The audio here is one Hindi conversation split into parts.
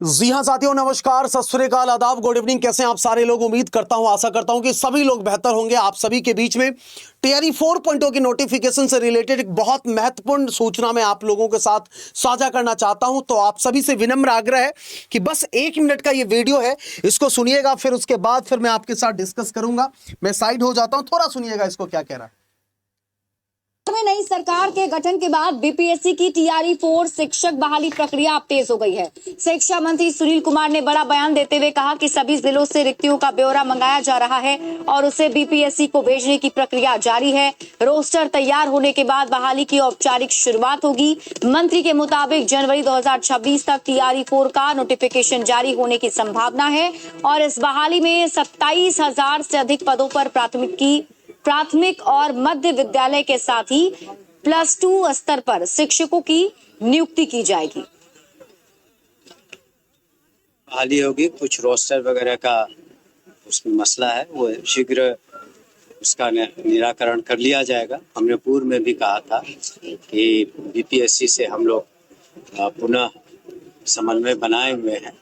जी हाँ साथियों, नमस्कार, सत श्री अकाल, आदाब, गुड इवनिंग। कैसे हैं आप सारे लोग? उम्मीद करता हूं, आशा करता हूं कि सभी लोग बेहतर होंगे। आप सभी के बीच में टीआरई 4.0 की नोटिफिकेशन से रिलेटेड एक बहुत महत्वपूर्ण सूचना मैं आप लोगों के साथ साझा करना चाहता हूं। तो आप सभी से विनम्र आग्रह है कि बस 1 मिनट का ये वीडियो है, इसको सुनिएगा। फिर उसके बाद फिर मैं आपके साथ डिस्कस करूंगा। मैं साइड हो जाता हूं, थोड़ा सुनिएगा इसको क्या कह रहा है। में नई सरकार के गठन के बाद बीपीएससी की टीआरई 4 शिक्षक बहाली प्रक्रिया अब तेज हो गई है। शिक्षा मंत्री सुनील कुमार ने बड़ा बयान देते हुए कहा कि सभी जिलों से रिक्तियों का ब्यौरा मंगाया जा रहा है और उसे बीपीएससी को भेजने की प्रक्रिया जारी है। रोस्टर तैयार होने के बाद बहाली की औपचारिक शुरुआत होगी। मंत्री के मुताबिक जनवरी 2026 तक टीआरई 4 का नोटिफिकेशन जारी होने की संभावना है और इस बहाली में 27,000 से अधिक पदों पर प्राथमिक और मध्य विद्यालय के साथ ही +2 स्तर पर शिक्षकों की नियुक्ति की जाएगी। बहाली होगी, कुछ रोस्टर वगैरह का उसमें मसला है, वो शीघ्र उसका निराकरण कर लिया जाएगा। हमने पूर्व में भी कहा था कि बीपीएससी से हम लोग पुनः समन्वय बनाए हुए हैं,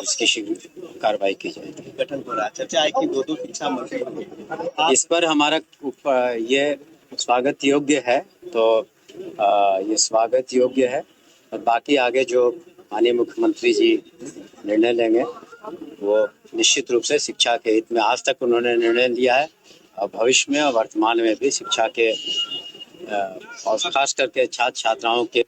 इसकी शीघ्र कार्रवाई की जाएगी। गठन हो रहा है, चर्चा आई कि दो शिक्षा मंत्री, इस पर हमारा ये स्वागत योग्य है, तो ये स्वागत योग्य है। और बाकी आगे जो माननीय मुख्यमंत्री जी निर्णय लेंगे वो निश्चित रूप से शिक्षा के हित में, आज तक उन्होंने निर्णय लिया है और भविष्य में और वर्तमान में भी शिक्षा के और खास करके छात्र छात्राओं के।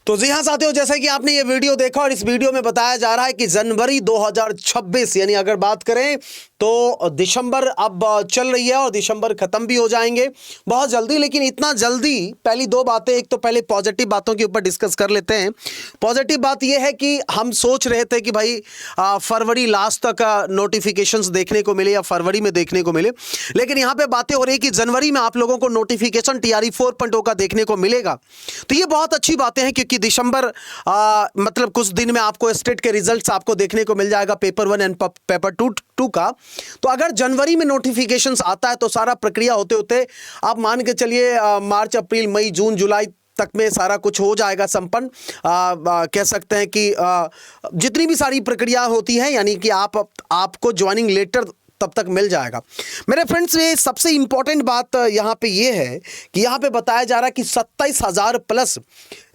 तो जी हाँ साथियों, जैसा कि आपने ये वीडियो देखा और इस वीडियो में बताया जा रहा है कि जनवरी 2026 यानी अगर बात करें तो दिसंबर अब चल रही है और दिसंबर खत्म भी हो जाएंगे बहुत जल्दी। लेकिन इतना जल्दी, पहली दो बातें, एक तो पहले पॉजिटिव बातों के ऊपर डिस्कस कर लेते हैं। पॉजिटिव बात यह है कि हम सोच रहे थे कि भाई फरवरी लास्ट तक नोटिफिकेशंस देखने को मिले या फरवरी में देखने को मिले, लेकिन यहाँ पे बातें हो रही है कि जनवरी में आप लोगों को नोटिफिकेशन टीआरई 4.0 का देखने को मिलेगा। तो ये बहुत अच्छी बातें हैं क्योंकि दिसंबर मतलब कुछ दिन में आपको स्टेट के रिजल्ट्स आपको देखने को मिल जाएगा, पेपर 1 एंड पेपर 2 का। तो अगर जनवरी में नोटिफिकेशंस आता है तो सारा प्रक्रिया होते होते आप मान के चलिए मार्च, अप्रैल, मई, जून, जुलाई तक में सारा कुछ हो जाएगा संपन्न। कह सकते हैं कि जितनी भी सारी प्रक्रिया होती है, यानी कि आपको ज्वाइनिंग लेटर तब तक मिल जाएगा। मेरे फ्रेंड्स, ये सबसे इंपॉर्टेंट बात यहाँ पे ये है कि यहाँ पे बताया जा रहा है कि 27,000 प्लस,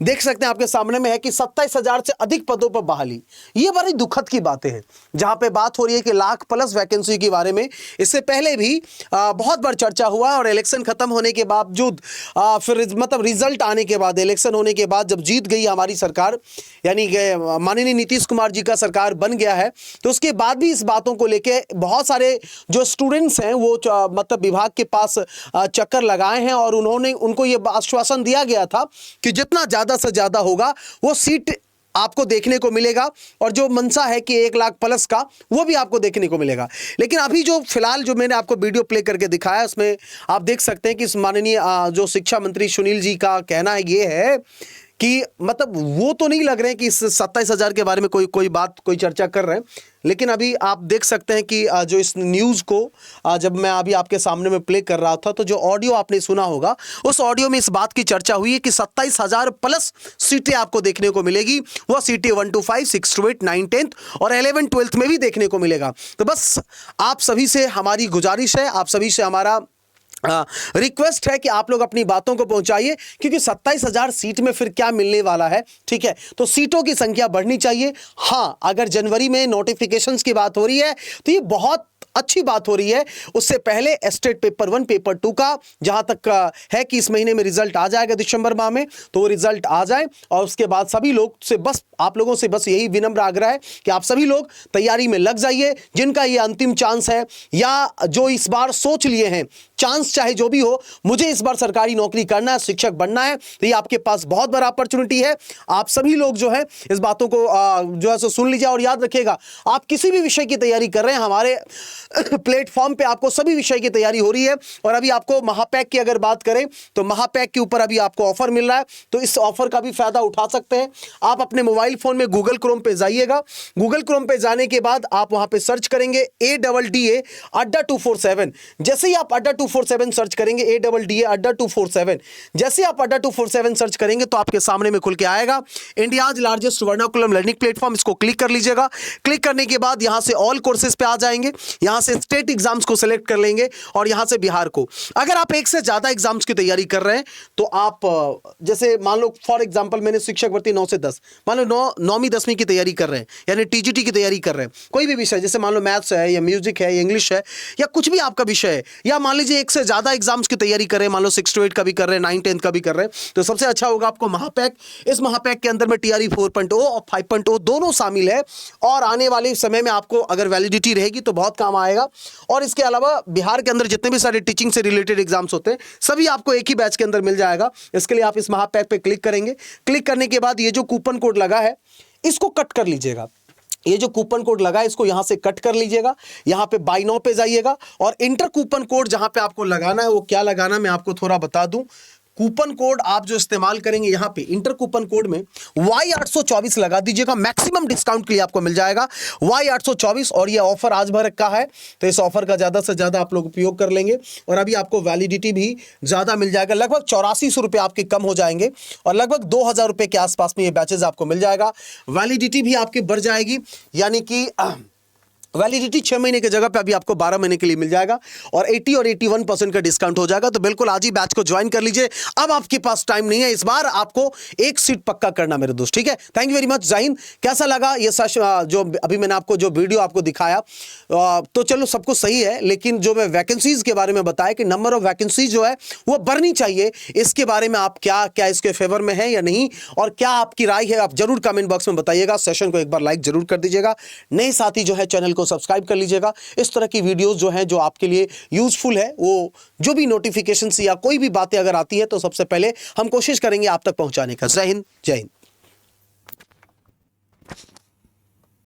देख सकते हैं आपके सामने में है कि 27,000 से अधिक पदों पर बहाली। ये बड़ी दुखद की बातें हैं, जहाँ पे बात हो रही है कि लाख प्लस वैकेंसी के बारे में इससे पहले भी बहुत बार चर्चा हुआ और इलेक्शन खत्म होने के बावजूद फिर मतलब रिजल्ट आने के बाद, इलेक्शन होने के बाद जब जीत गई हमारी सरकार, यानी कि माननीय नीतीश कुमार जी का सरकार बन गया है, तो उसके बाद भी इस बातों को लेके बहुत सारे जो स्टूडेंट्स हैं वो मतलब विभाग के पास चक्कर लगाए हैं और उनको ये आश्वासन दिया गया था कि जितना ज़्यादा से ज़्यादा होगा वो सीट आपको देखने को मिलेगा और जो मंशा है कि 1 लाख प्लस का वो भी आपको देखने को मिलेगा। लेकिन अभी जो फिलहाल जो मैंने आपको वीडियो प्ले करके दिखाया उसमें आप देख सकते हैं कि इस माननीय जो शिक्षा मंत्री सुनील जी का कहना है ये है कि मतलब वो तो नहीं लग रहे हैं कि इस 27,000 के बारे में कोई चर्चा कर रहे हैं। लेकिन अभी आप देख सकते हैं कि जो इस न्यूज़ को जब मैं अभी आपके सामने में प्ले कर रहा था तो जो ऑडियो आपने सुना होगा उस ऑडियो में इस बात की चर्चा हुई है कि 27,000 प्लस सीटें आपको देखने को मिलेगी। वह सीटें 1 to 5, 6 to 8, 9, 10 और 11, 12 में भी देखने को मिलेगा। तो बस आप सभी से हमारी गुजारिश है, आप सभी से हमारा रिक्वेस्ट है कि आप लोग अपनी बातों को पहुंचाइए, क्योंकि 27,000 सीट में फिर क्या मिलने वाला है। ठीक है, तो सीटों की संख्या बढ़नी चाहिए। हाँ, अगर जनवरी में नोटिफिकेशंस की बात हो रही है तो ये बहुत अच्छी बात हो रही है। उससे पहले स्टेट पेपर 1, पेपर 2 का जहां तक है कि इस महीने में रिजल्ट आ जाएगा दिसंबर माह में, तो वो रिजल्ट आ जाए और उसके बाद सभी लोग से बस आप लोगों से बस यही विनम्र आग्रह है कि आप सभी लोग तैयारी में लग जाइए। जिनका ये अंतिम चांस है या जो इस बार सोच लिए हैं चांस चाहे जो भी हो, मुझे इस बार सरकारी नौकरी करना है, शिक्षक बनना है, तो ये आपके पास बहुत बड़ा अपॉर्चुनिटी है। आप सभी लोग जो है इस बातों को जो है सो सुन लीजिए और याद रखिएगा, आप किसी भी विषय की तैयारी कर रहे हैं, हमारे प्लेटफॉर्म पे आपको सभी विषय की तैयारी हो रही है। और अभी आपको महापैक की अगर बात करें तो महापैक के ऊपर अभी आपको ऑफर मिल रहा है, तो इस ऑफर का भी फायदा उठा सकते हैं। आप अपने मोबाइल फोन में गूगल क्रोम पे जाइएगा। गूगल क्रोम पे जाने के बाद आप वहां पे सर्च करेंगे ADDA अड्डा 247। जैसे ही आप अड्डा 247 सर्च करेंगे, ADDA अड्डा 247। जैसे आप अड्डा 247 सर्च करेंगे तो आपके सामने में खुल के आएगा इंडियाज लार्जेस्ट वर्नाकुलम लर्निंग प्लेटफॉर्म। इसको क्लिक कर लीजिएगा। क्लिक करने के बाद यहां से ऑल कोर्सेज पे आ जाएंगे, यहां से स्टेट एग्जाम्स को सिलेक्ट कर लेंगे और यहां से बिहार को। अगर आप एक से ज्यादा एग्जाम्स की तैयारी कर रहे हैं तो आप जैसे मान लो फॉर एग्जांपल मैंने शिक्षक भर्ती 9 से 10, मान लो 9वीं 10वीं की तैयारी कर रहे हैं, यानी TGT की तैयारी कर रहे हैं, कोई भी विषय जैसे मान लो मैथ्स है या म्यूजिक है या इंग्लिश है या कुछ भी आपका विषय है, या मान लीजिए एक से ज्यादा एग्जाम्स की तैयारी कर रहे हैं, मान लो 6 to 8 का भी कर रहे हैं, 9 10 का भी कर रहे हैं, तो सबसे अच्छा होगा आपको महापैक। इस महापैक के अंदर में TRE 4.0 और 5.0 दोनों शामिल है और आने वाले समय में आपको अगर वैलिडिटी रहेगी तो बहुत काम आएगा। और इसके अलावा बिहार के अंदर जितने भी सारे टीचिंग से रिलेटेड एग्जाम्स होते हैं सभी आपको एक ही बैच के अंदर मिल जाएगा। इसके लिए आप इस महापैक पे क्लिक करेंगे। क्लिक करने के बाद ये जो कूपन कोड लगा है इसको कट कर लीजिएगा। ये जो कूपन कोड लगा है इसको यहां से कट कर लीजिएगा, यहां पे बाय नाउ पे जाइएगा और इंटर कूपन कोड जहां पे आपको लगाना है वो क्या लगाना है मैं आपको थोड़ा बता दूं। कूपन कोड आप जो इस्तेमाल करेंगे यहां पे इंटर कूपन कोड में Y824 लगा दीजिएगा, मैक्सिमम डिस्काउंट के लिए आपको मिल जाएगा Y824। और ये ऑफर आज भर का है तो इस ऑफर का ज्यादा से ज्यादा आप लोग उपयोग कर लेंगे और अभी आपको वैलिडिटी भी ज्यादा मिल जाएगा, लगभग 8400 रुपए आपके कम हो जाएंगे और लगभग 2000 रुपए के आसपास में ये बैचेस आपको मिल जाएगा। वैलिडिटी भी आपकी बढ़ जाएगी, यानी कि वैलिडिटी 6 महीने की जगह पे अभी आपको 12 महीने के लिए मिल जाएगा और 80 और 81% का डिस्काउंट हो जाएगा। तो बिल्कुल आज ही बैच को ज्वाइन कर लीजिए। अब आपके पास टाइम नहीं है, इस बार आपको एक सीट पक्का करना मेरे दोस्त, ठीक है। Thank you very much. जय हिंद। कैसा लगा ये जो अभी मैंने आपको जो वीडियो आपको दिखाया, तो चलो सब कुछ सही है, लेकिन जो मैं वैकेंसीज के बारे में बताया कि नंबर ऑफ वैकेंसीज जो है वो बढ़नी चाहिए, इसके बारे में आप क्या इसके फेवर में है या नहीं और क्या आपकी राय है आप जरूर कमेंट बॉक्स में बताइएगा। सेशन को एक बार लाइक जरूर कर दीजिएगा। नए साथी जो है चैनल को सब्सक्राइब कर लीजिएगा। इस तरह की वीडियोस जो हैं जो आपके लिए यूजफुल है, वो जो भी नोटिफिकेशंस या कोई भी बातें अगर आती है तो सबसे पहले हम कोशिश करेंगे आप तक पहुंचाने का। जय हिंद। जय हिंद।